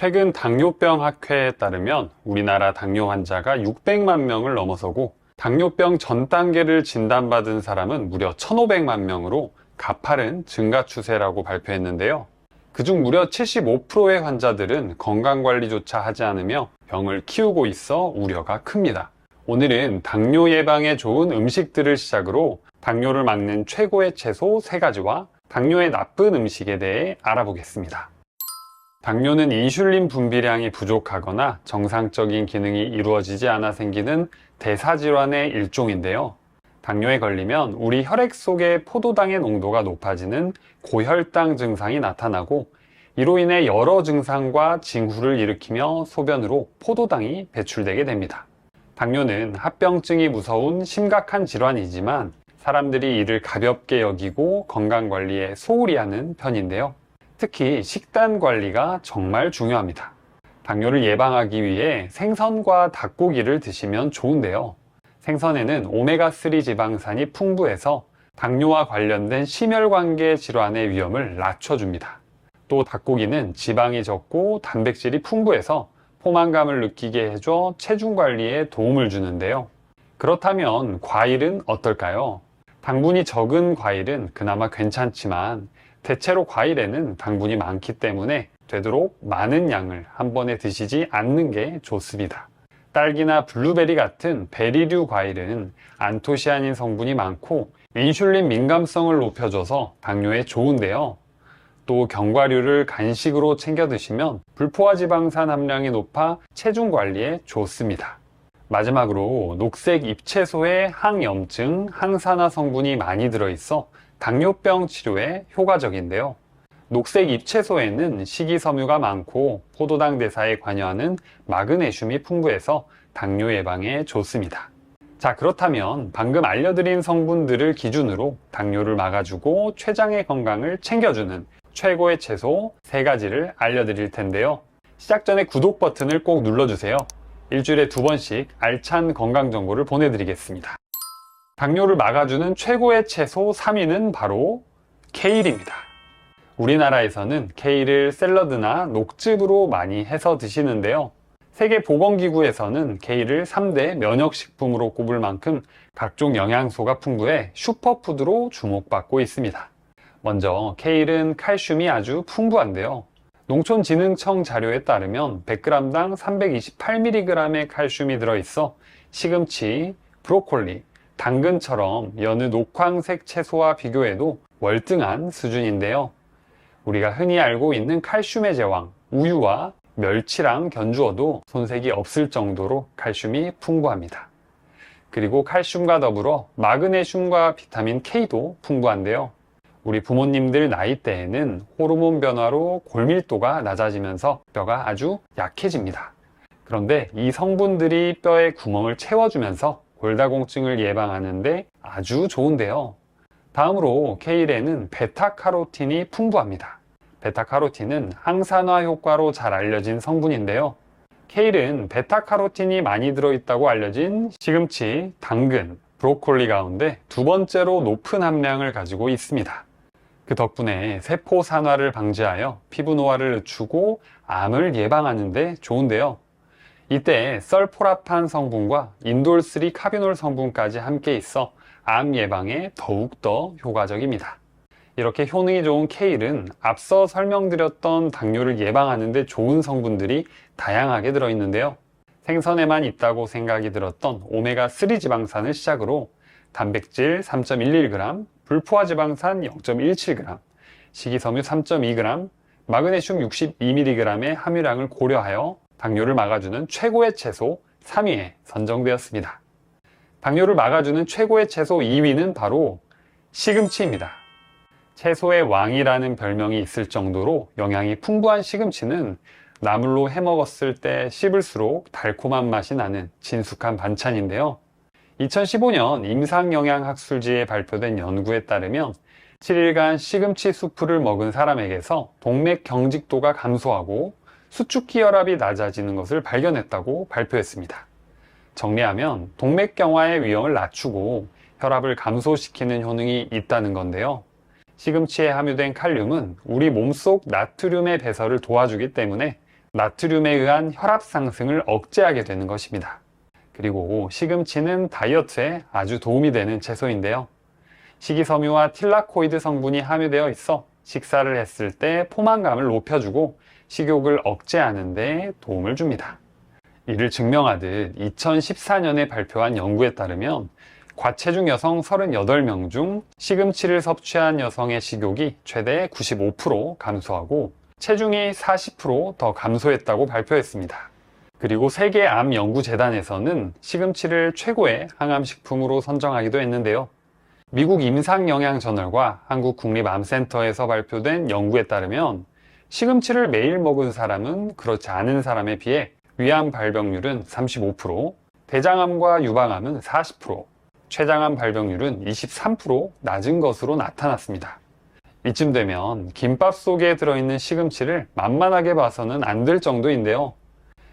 최근 당뇨병 학회에 따르면 우리나라 당뇨 환자가 600만 명을 넘어서고 당뇨병 전 단계를 진단받은 사람은 무려 1,500만 명으로 가파른 증가 추세라고 발표했는데요. 그중 무려 75%의 환자들은 건강관리조차 하지 않으며 병을 키우고 있어 우려가 큽니다. 오늘은 당뇨 예방에 좋은 음식들을 시작으로 당뇨를 막는 최고의 채소 3가지와 당뇨에 나쁜 음식에 대해 알아보겠습니다. 당뇨는 인슐린 분비량이 부족하거나 정상적인 기능이 이루어지지 않아 생기는 대사질환의 일종인데요. 당뇨에 걸리면 우리 혈액 속의 포도당의 농도가 높아지는 고혈당 증상이 나타나고 이로 인해 여러 증상과 징후를 일으키며 소변으로 포도당이 배출되게 됩니다. 당뇨는 합병증이 무서운 심각한 질환이지만 사람들이 이를 가볍게 여기고 건강관리에 소홀히 하는 편인데요. 특히 식단 관리가 정말 중요합니다. 당뇨를 예방하기 위해 생선과 닭고기를 드시면 좋은데요. 생선에는 오메가3 지방산이 풍부해서 당뇨와 관련된 심혈관계 질환의 위험을 낮춰줍니다. 또 닭고기는 지방이 적고 단백질이 풍부해서 포만감을 느끼게 해줘 체중 관리에 도움을 주는데요. 그렇다면 과일은 어떨까요? 당분이 적은 과일은 그나마 괜찮지만 대체로 과일에는 당분이 많기 때문에 되도록 많은 양을 한 번에 드시지 않는 게 좋습니다. 딸기나 블루베리 같은 베리류 과일은 안토시아닌 성분이 많고 인슐린 민감성을 높여줘서 당뇨에 좋은데요. 또 견과류를 간식으로 챙겨 드시면 불포화지방산 함량이 높아 체중 관리에 좋습니다. 마지막으로 녹색 잎채소에 항염증, 항산화 성분이 많이 들어있어 당뇨병 치료에 효과적인데요. 녹색 잎채소에는 식이섬유가 많고 포도당 대사에 관여하는 마그네슘이 풍부해서 당뇨 예방에 좋습니다. 자, 그렇다면 방금 알려드린 성분들을 기준으로 당뇨를 막아주고 췌장의 건강을 챙겨주는 최고의 채소 3가지를 알려드릴 텐데요. 시작 전에 구독 버튼을 꼭 눌러주세요. 일주일에 2번씩 알찬 건강 정보를 보내드리겠습니다. 당뇨를 막아주는 최고의 채소 3위는 바로 케일입니다. 우리나라에서는 케일을 샐러드나 녹즙으로 많이 해서 드시는데요. 세계보건기구에서는 케일을 3대 면역식품으로 꼽을 만큼 각종 영양소가 풍부해 슈퍼푸드로 주목받고 있습니다. 먼저 케일은 칼슘이 아주 풍부한데요. 농촌진흥청 자료에 따르면 100g당 328mg의 칼슘이 들어있어 시금치, 브로콜리, 당근처럼 여느 녹황색 채소와 비교해도 월등한 수준인데요. 우리가 흔히 알고 있는 칼슘의 제왕, 우유와 멸치랑 견주어도 손색이 없을 정도로 칼슘이 풍부합니다. 그리고 칼슘과 더불어 마그네슘과 비타민 K도 풍부한데요. 우리 부모님들 나이대에는 호르몬 변화로 골밀도가 낮아지면서 뼈가 아주 약해집니다. 그런데 이 성분들이 뼈의 구멍을 채워주면서 골다공증을 예방하는데 아주 좋은데요. 다음으로 케일에는 베타카로틴이 풍부합니다. 베타카로틴은 항산화 효과로 잘 알려진 성분인데요. 케일은 베타카로틴이 많이 들어있다고 알려진 시금치, 당근, 브로콜리 가운데 2번째로 높은 함량을 가지고 있습니다. 그 덕분에 세포 산화를 방지하여 피부 노화를 늦추고 암을 예방하는 데 좋은데요. 이때 설포라판 성분과 인돌3 카비놀 성분까지 함께 있어 암 예방에 더욱더 효과적입니다. 이렇게 효능이 좋은 케일은 앞서 설명드렸던 당뇨를 예방하는 데 좋은 성분들이 다양하게 들어있는데요. 생선에만 있다고 생각이 들었던 오메가3 지방산을 시작으로 단백질 3.11g, 불포화지방산 0.17g, 식이섬유 3.2g, 마그네슘 62mg의 함유량을 고려하여 당뇨를 막아주는 최고의 채소 3위에 선정되었습니다. 당뇨를 막아주는 최고의 채소 2위는 바로 시금치입니다. 채소의 왕이라는 별명이 있을 정도로 영양이 풍부한 시금치는 나물로 해먹었을 때 씹을수록 달콤한 맛이 나는 친숙한 반찬인데요. 2015년 임상영양학술지에 발표된 연구에 따르면 7일간 시금치 수프를 먹은 사람에게서 동맥 경직도가 감소하고 수축기 혈압이 낮아지는 것을 발견했다고 발표했습니다. 정리하면 동맥경화의 위험을 낮추고 혈압을 감소시키는 효능이 있다는 건데요. 시금치에 함유된 칼륨은 우리 몸속 나트륨의 배설을 도와주기 때문에 나트륨에 의한 혈압 상승을 억제하게 되는 것입니다. 그리고 시금치는 다이어트에 아주 도움이 되는 채소인데요. 식이섬유와 틸라코이드 성분이 함유되어 있어 식사를 했을 때 포만감을 높여주고 식욕을 억제하는 데 도움을 줍니다. 이를 증명하듯 2014년에 발표한 연구에 따르면 과체중 여성 38명 중 시금치를 섭취한 여성의 식욕이 최대 95% 감소하고 체중이 40% 더 감소했다고 발표했습니다. 그리고 세계암연구재단에서는 시금치를 최고의 항암식품으로 선정하기도 했는데요. 미국 임상영양저널과 한국국립암센터에서 발표된 연구에 따르면 시금치를 매일 먹은 사람은 그렇지 않은 사람에 비해 위암 발병률은 35%, 대장암과 유방암은 40%, 췌장암 발병률은 23% 낮은 것으로 나타났습니다. 이쯤 되면 김밥 속에 들어있는 시금치를 만만하게 봐서는 안 될 정도인데요.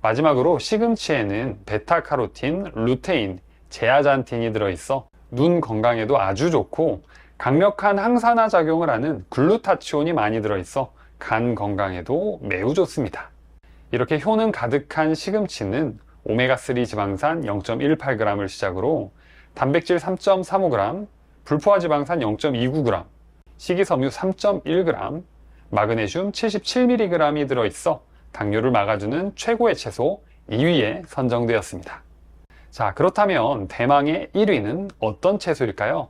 마지막으로 시금치에는 베타카로틴, 루테인, 제아잔틴이 들어있어 눈 건강에도 아주 좋고 강력한 항산화 작용을 하는 글루타치온이 많이 들어있어 간 건강에도 매우 좋습니다. 이렇게 효능 가득한 시금치는 오메가3 지방산 0.18g을 시작으로 단백질 3.35g, 불포화 지방산 0.29g, 식이섬유 3.1g, 마그네슘 77mg이 들어있어 당뇨를 막아주는 최고의 채소 2위에 선정되었습니다. 자, 그렇다면 대망의 1위는 어떤 채소일까요?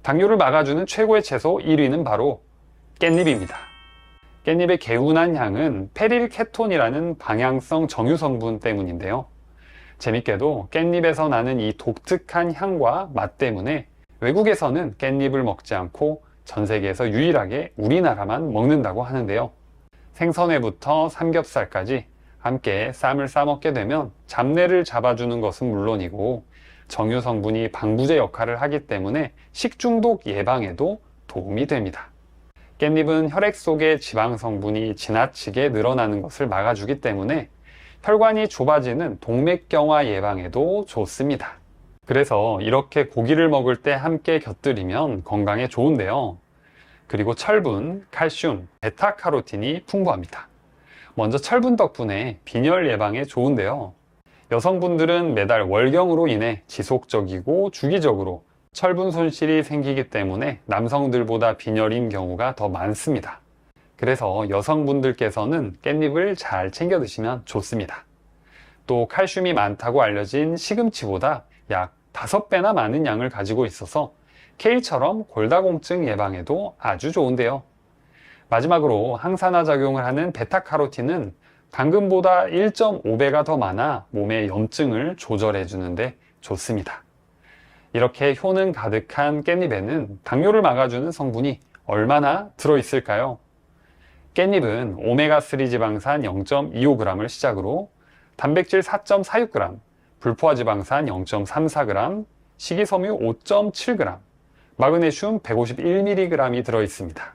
당뇨를 막아주는 최고의 채소 1위는 바로 깻잎입니다. 깻잎의 개운한 향은 페릴케톤이라는 방향성 정유 성분 때문인데요. 재밌게도 깻잎에서 나는 이 독특한 향과 맛 때문에 외국에서는 깻잎을 먹지 않고 전 세계에서 유일하게 우리나라만 먹는다고 하는데요. 생선회부터 삼겹살까지 함께 쌈을 싸먹게 되면 잡내를 잡아주는 것은 물론이고 정유 성분이 방부제 역할을 하기 때문에 식중독 예방에도 도움이 됩니다. 깻잎은 혈액 속의 지방 성분이 지나치게 늘어나는 것을 막아주기 때문에 혈관이 좁아지는 동맥경화 예방에도 좋습니다. 그래서 이렇게 고기를 먹을 때 함께 곁들이면 건강에 좋은데요. 그리고 철분, 칼슘, 베타카로틴이 풍부합니다. 먼저 철분 덕분에 빈혈 예방에 좋은데요. 여성분들은 매달 월경으로 인해 지속적이고 주기적으로 철분 손실이 생기기 때문에 남성들보다 빈혈인 경우가 더 많습니다. 그래서 여성분들께서는 깻잎을 잘 챙겨 드시면 좋습니다. 또 칼슘이 많다고 알려진 시금치보다 약 5배나 많은 양을 가지고 있어서 케일처럼 골다공증 예방에도 아주 좋은데요. 마지막으로 항산화 작용을 하는 베타카로틴은 당근보다 1.5배가 더 많아 몸의 염증을 조절해 주는데 좋습니다. 이렇게 효능 가득한 깻잎에는 당뇨를 막아주는 성분이 얼마나 들어있을까요? 깻잎은 오메가3 지방산 0.25g을 시작으로 단백질 4.46g, 불포화 지방산 0.34g, 식이섬유 5.7g, 마그네슘 151mg이 들어있습니다.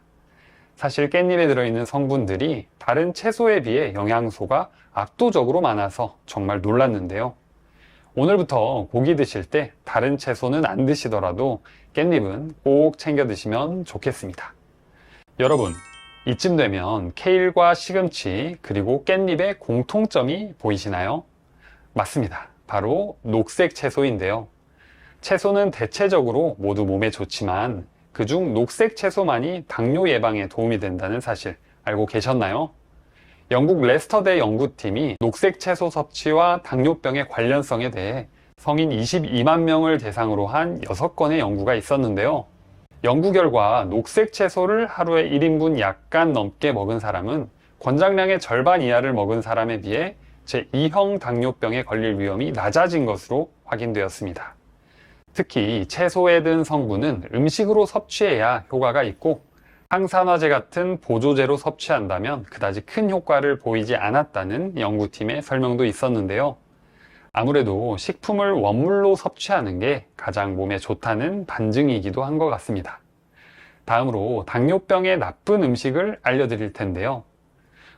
사실 깻잎에 들어있는 성분들이 다른 채소에 비해 영양소가 압도적으로 많아서 정말 놀랐는데요. 오늘부터 고기 드실 때 다른 채소는 안 드시더라도 깻잎은 꼭 챙겨 드시면 좋겠습니다. 여러분, 이쯤 되면 케일과 시금치 그리고 깻잎의 공통점이 보이시나요? 맞습니다. 바로 녹색 채소인데요. 채소는 대체적으로 모두 몸에 좋지만 그중 녹색 채소만이 당뇨 예방에 도움이 된다는 사실 알고 계셨나요? 영국 레스터대 연구팀이 녹색 채소 섭취와 당뇨병의 관련성에 대해 성인 22만 명을 대상으로 한 6건의 연구가 있었는데요. 연구 결과 녹색 채소를 하루에 1인분 약간 넘게 먹은 사람은 권장량의 절반 이하를 먹은 사람에 비해 제2형 당뇨병에 걸릴 위험이 낮아진 것으로 확인되었습니다. 특히 채소에 든 성분은 음식으로 섭취해야 효과가 있고 항산화제 같은 보조제로 섭취한다면 그다지 큰 효과를 보이지 않았다는 연구팀의 설명도 있었는데요. 아무래도 식품을 원물로 섭취하는 게 가장 몸에 좋다는 반증이기도 한 것 같습니다. 다음으로 당뇨병의 나쁜 음식을 알려드릴 텐데요.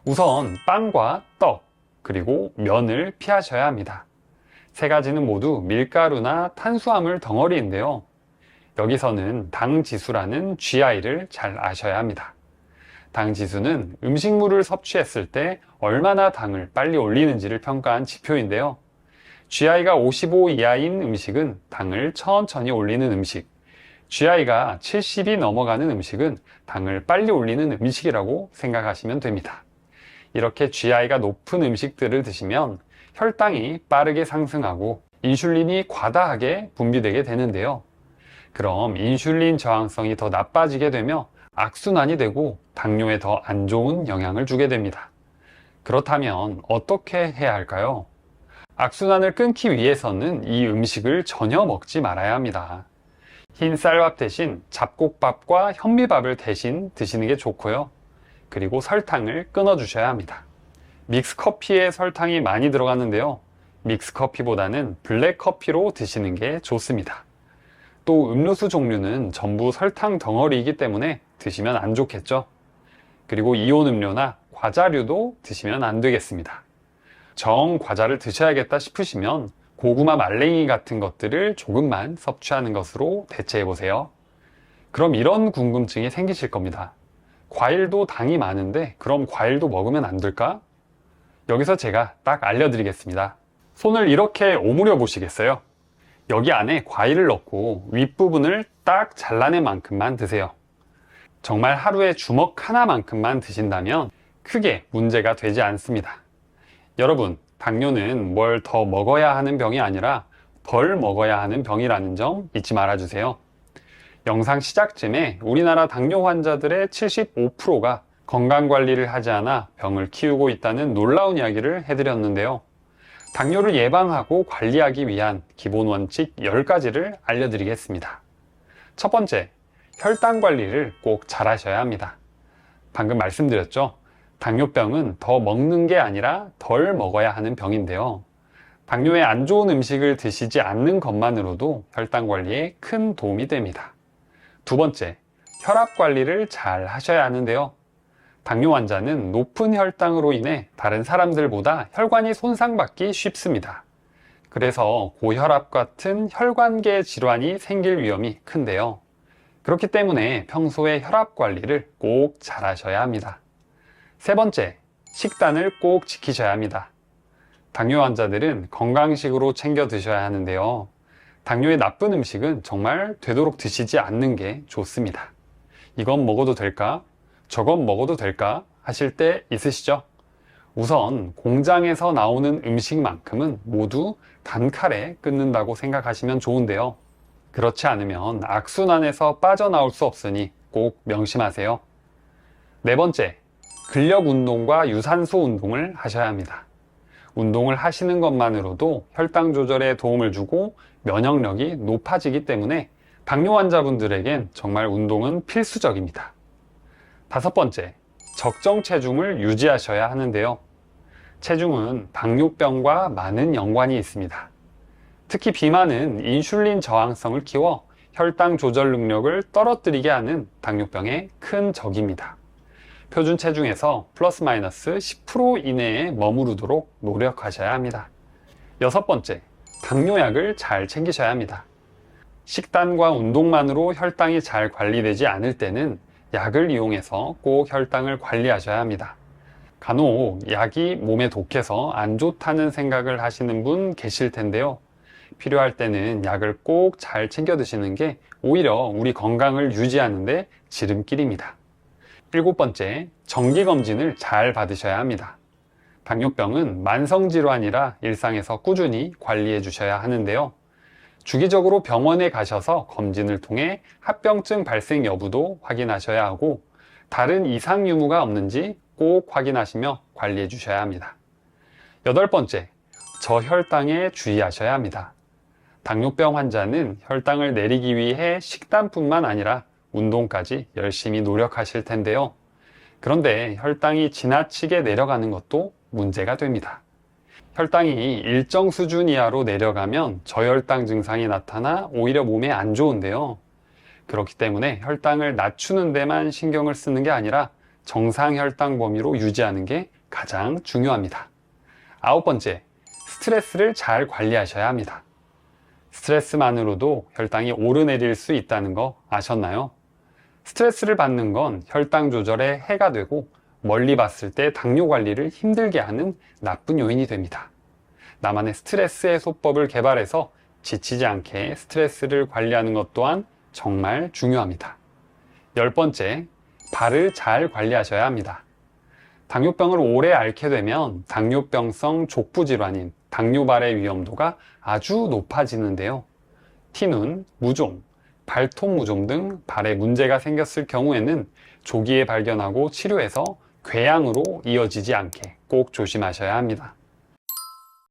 우선 빵과 떡, 그리고 면을 피하셔야 합니다. 세 가지는 모두 밀가루나 탄수화물 덩어리인데요. 여기서는 당 지수라는 GI를 잘 아셔야 합니다. 당 지수는 음식물을 섭취했을 때 얼마나 당을 빨리 올리는지를 평가한 지표인데요. GI가 55 이하인 음식은 당을 천천히 올리는 음식, GI가 70이 넘어가는 음식은 당을 빨리 올리는 음식이라고 생각하시면 됩니다. 이렇게 GI가 높은 음식들을 드시면 혈당이 빠르게 상승하고 인슐린이 과다하게 분비되게 되는데요. 그럼 인슐린 저항성이 더 나빠지게 되며 악순환이 되고 당뇨에 더 안 좋은 영향을 주게 됩니다. 그렇다면 어떻게 해야 할까요? 악순환을 끊기 위해서는 이 음식을 전혀 먹지 말아야 합니다. 흰 쌀밥 대신 잡곡밥과 현미밥을 대신 드시는 게 좋고요. 그리고 설탕을 끊어 주셔야 합니다. 믹스커피에 설탕이 많이 들어가는데요. 믹스커피보다는 블랙커피로 드시는 게 좋습니다. 또 음료수 종류는 전부 설탕 덩어리이기 때문에 드시면 안 좋겠죠. 그리고 이온 음료나 과자류도 드시면 안 되겠습니다. 정 과자를 드셔야겠다 싶으시면 고구마 말랭이 같은 것들을 조금만 섭취하는 것으로 대체해 보세요. 그럼 이런 궁금증이 생기실 겁니다. 과일도 당이 많은데 그럼 과일도 먹으면 안 될까? 여기서 제가 딱 알려드리겠습니다. 손을 이렇게 오므려 보시겠어요? 여기 안에 과일을 넣고 윗부분을 딱 잘라낸 만큼만 드세요. 정말 하루에 주먹 하나만큼만 드신다면 크게 문제가 되지 않습니다. 여러분, 당뇨는 뭘 더 먹어야 하는 병이 아니라 덜 먹어야 하는 병이라는 점 잊지 말아주세요. 영상 시작쯤에 우리나라 당뇨 환자들의 75%가 건강관리를 하지 않아 병을 키우고 있다는 놀라운 이야기를 해드렸는데요. 당뇨를 예방하고 관리하기 위한 기본 원칙 10가지를 알려드리겠습니다. 첫 번째, 혈당 관리를 꼭 잘 하셔야 합니다. 방금 말씀드렸죠? 당뇨병은 더 먹는 게 아니라 덜 먹어야 하는 병인데요. 당뇨에 안 좋은 음식을 드시지 않는 것만으로도 혈당 관리에 큰 도움이 됩니다. 두 번째, 혈압 관리를 잘 하셔야 하는데요. 당뇨 환자는 높은 혈당으로 인해 다른 사람들보다 혈관이 손상받기 쉽습니다. 그래서 고혈압 같은 혈관계 질환이 생길 위험이 큰데요. 그렇기 때문에 평소에 혈압 관리를 꼭 잘 하셔야 합니다. 세 번째, 식단을 꼭 지키셔야 합니다. 당뇨 환자들은 건강식으로 챙겨 드셔야 하는데요. 당뇨에 나쁜 음식은 정말 되도록 드시지 않는 게 좋습니다. 이건 먹어도 될까? 저건 먹어도 될까? 하실 때 있으시죠? 우선 공장에서 나오는 음식만큼은 모두 단칼에 끊는다고 생각하시면 좋은데요. 그렇지 않으면 악순환에서 빠져나올 수 없으니 꼭 명심하세요. 네 번째, 근력 운동과 유산소 운동을 하셔야 합니다. 운동을 하시는 것만으로도 혈당 조절에 도움을 주고 면역력이 높아지기 때문에 당뇨 환자분들에겐 정말 운동은 필수적입니다. 다섯 번째, 적정 체중을 유지하셔야 하는데요. 체중은 당뇨병과 많은 연관이 있습니다. 특히 비만은 인슐린 저항성을 키워 혈당 조절 능력을 떨어뜨리게 하는 당뇨병의 큰 적입니다. 표준 체중에서 플러스 마이너스 10% 이내에 머무르도록 노력하셔야 합니다. 여섯 번째, 당뇨약을 잘 챙기셔야 합니다. 식단과 운동만으로 혈당이 잘 관리되지 않을 때는 약을 이용해서 꼭 혈당을 관리하셔야 합니다. 간혹 약이 몸에 독해서 안 좋다는 생각을 하시는 분 계실 텐데요. 필요할 때는 약을 꼭 잘 챙겨 드시는 게 오히려 우리 건강을 유지하는 데 지름길입니다. 일곱 번째, 정기검진을 잘 받으셔야 합니다. 당뇨병은 만성질환이라 일상에서 꾸준히 관리해 주셔야 하는데요. 주기적으로 병원에 가셔서 검진을 통해 합병증 발생 여부도 확인하셔야 하고 다른 이상 유무가 없는지 꼭 확인하시며 관리해 주셔야 합니다. 여덟 번째, 저혈당에 주의하셔야 합니다. 당뇨병 환자는 혈당을 내리기 위해 식단뿐만 아니라 운동까지 열심히 노력하실 텐데요. 그런데 혈당이 지나치게 내려가는 것도 문제가 됩니다. 혈당이 일정 수준 이하로 내려가면 저혈당 증상이 나타나 오히려 몸에 안 좋은데요. 그렇기 때문에 혈당을 낮추는 데만 신경을 쓰는 게 아니라 정상 혈당 범위로 유지하는 게 가장 중요합니다. 아홉 번째, 스트레스를 잘 관리하셔야 합니다. 스트레스만으로도 혈당이 오르내릴 수 있다는 거 아셨나요? 스트레스를 받는 건 혈당 조절에 해가 되고 멀리 봤을 때 당뇨 관리를 힘들게 하는 나쁜 요인이 됩니다. 나만의 스트레스 해소법을 개발해서 지치지 않게 스트레스를 관리하는 것 또한 정말 중요합니다. 10번째, 발을 잘 관리하셔야 합니다. 당뇨병을 오래 앓게 되면 당뇨병성 족부질환인 당뇨발의 위험도가 아주 높아지는데요. 티눈, 무좀, 발톱 무좀 등 발에 문제가 생겼을 경우에는 조기에 발견하고 치료해서 궤양으로 이어지지 않게 꼭 조심하셔야 합니다.